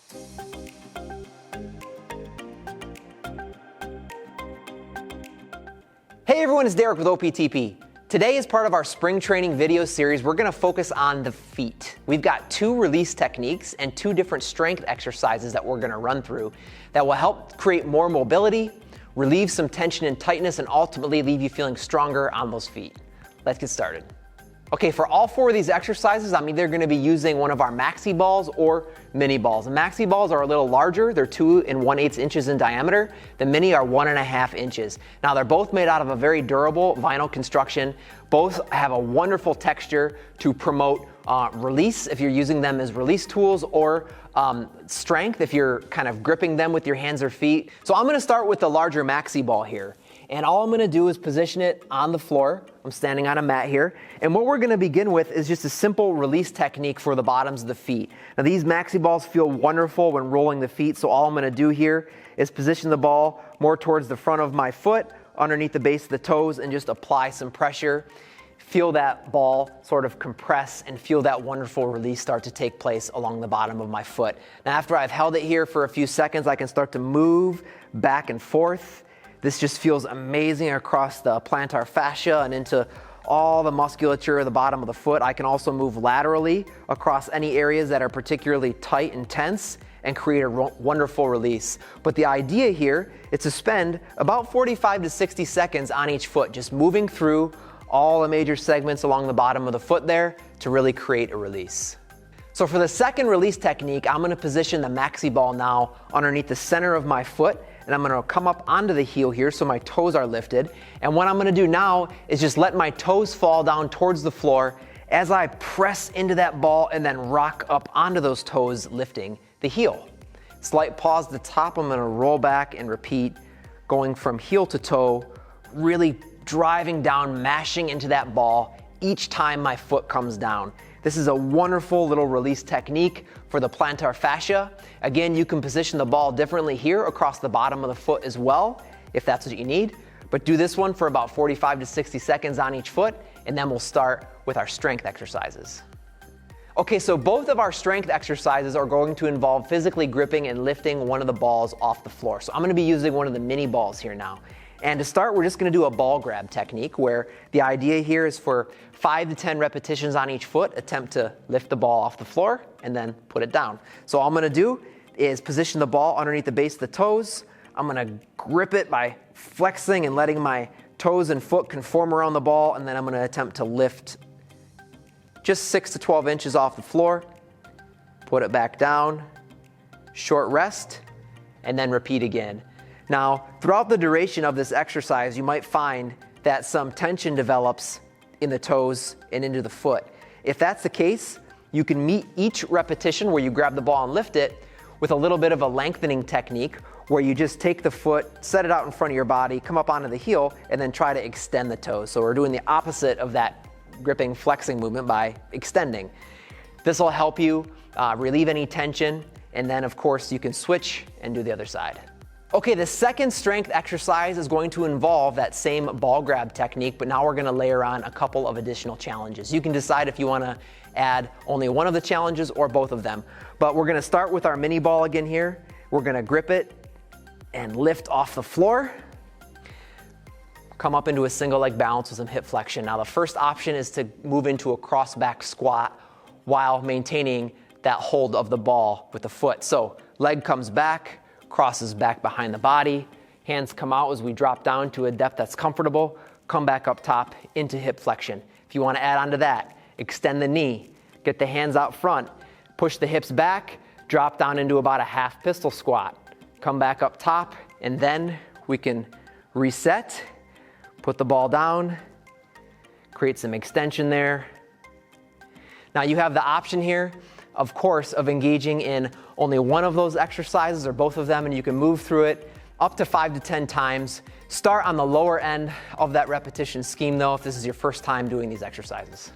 Hey everyone, it's Derek with OPTP. Today, as part of our spring training video series, we're going to focus on the feet. We've got 2 release techniques and 2 different strength exercises that we're going to run through that will help create more mobility, relieve some tension and tightness, and ultimately leave you feeling stronger on those feet. Let's get started. Okay, for all 4 of these exercises, I'm either going to be using one of our maxi balls or mini balls. The maxi balls are a little larger. They're 2 1/8 inches in diameter. The mini are 1 1/2 inches. Now, they're both made out of a very durable vinyl construction. Both have a wonderful texture to promote release if you're using them as release tools, or strength if you're kind of gripping them with your hands or feet. So I'm going to start with the larger maxi ball here. And all I'm going to do is position it on the floor. I'm standing on a mat here. And what we're going to begin with is just a simple release technique for the bottoms of the feet. Now, these maxi balls feel wonderful when rolling the feet. So all I'm going to do here is position the ball more towards the front of my foot, underneath the base of the toes, and just apply some pressure. Feel that ball sort of compress and feel that wonderful release start to take place along the bottom of my foot. Now, after I've held it here for a few seconds, I can start to move back and forth. This just feels amazing across the plantar fascia and into all the musculature of the bottom of the foot. I can also move laterally across any areas that are particularly tight and tense and create a wonderful release. But the idea here is to spend about 45 to 60 seconds on each foot, just moving through all the major segments along the bottom of the foot there to really create a release. So for the second release technique, I'm going to position the maxi ball now underneath the center of my foot, and I'm going to come up onto the heel here so my toes are lifted. And what I'm going to do now is just let my toes fall down towards the floor as I press into that ball and then rock up onto those toes, lifting the heel. Slight pause at the top. I'm going to roll back and repeat, going from heel to toe, really driving down, mashing into that ball each time my foot comes down. This is a wonderful little release technique for the plantar fascia. Again, you can position the ball differently here across the bottom of the foot as well, if that's what you need. But do this one for about 45 to 60 seconds on each foot, and then we'll start with our strength exercises. Okay, so both of our strength exercises are going to involve physically gripping and lifting one of the balls off the floor. So I'm going to be using one of the mini balls here now. And to start, we're just going to do a ball grab technique where the idea here is for 5 to 10 repetitions on each foot, attempt to lift the ball off the floor and then put it down. So all I'm going to do is position the ball underneath the base of the toes. I'm going to grip it by flexing and letting my toes and foot conform around the ball, and then I'm going to attempt to lift just 6 to 12 inches off the floor, put it back down, short rest, and then repeat again. Now, throughout the duration of this exercise, you might find that some tension develops in the toes and into the foot. If that's the case, you can meet each repetition where you grab the ball and lift it with a little bit of a lengthening technique where you just take the foot, set it out in front of your body, come up onto the heel, and then try to extend the toes. So we're doing the opposite of that gripping, flexing movement by extending. This will help you relieve any tension, and then of course you can switch and do the other side. Okay, the second strength exercise is going to involve that same ball grab technique, but now we're going to layer on a couple of additional challenges. You can decide if you want to add only one of the challenges or both of them. But we're going to start with our mini ball again here. We're going to grip it and lift off the floor. Come up into a single leg balance with some hip flexion. Now the first option is to move into a cross back squat while maintaining that hold of the ball with the foot. So leg comes back, crosses back behind the body, hands come out as we drop down to a depth that's comfortable, come back up top into hip flexion. If you want to add on to that, extend the knee, get the hands out front, push the hips back, drop down into about a half pistol squat, come back up top, and then we can reset, put the ball down, create some extension there. Now you have the option here, of course, of engaging in only one of those exercises or both of them, and you can move through it up to 5 to 10 times. Start on the lower end of that repetition scheme though, if this is your first time doing these exercises.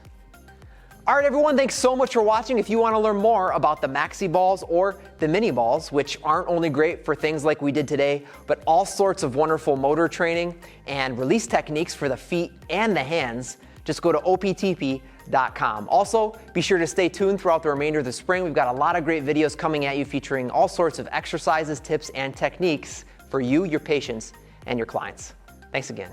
All right, everyone, thanks so much for watching. If you want to learn more about the maxi balls or the mini balls, which aren't only great for things like we did today, but all sorts of wonderful motor training and release techniques for the feet and the hands, just go to optp.com/videos. Alleviate.com. Also, be sure to stay tuned throughout the remainder of the spring. We've got a lot of great videos coming at you featuring all sorts of exercises, tips, and techniques for you, your patients, and your clients. Thanks again.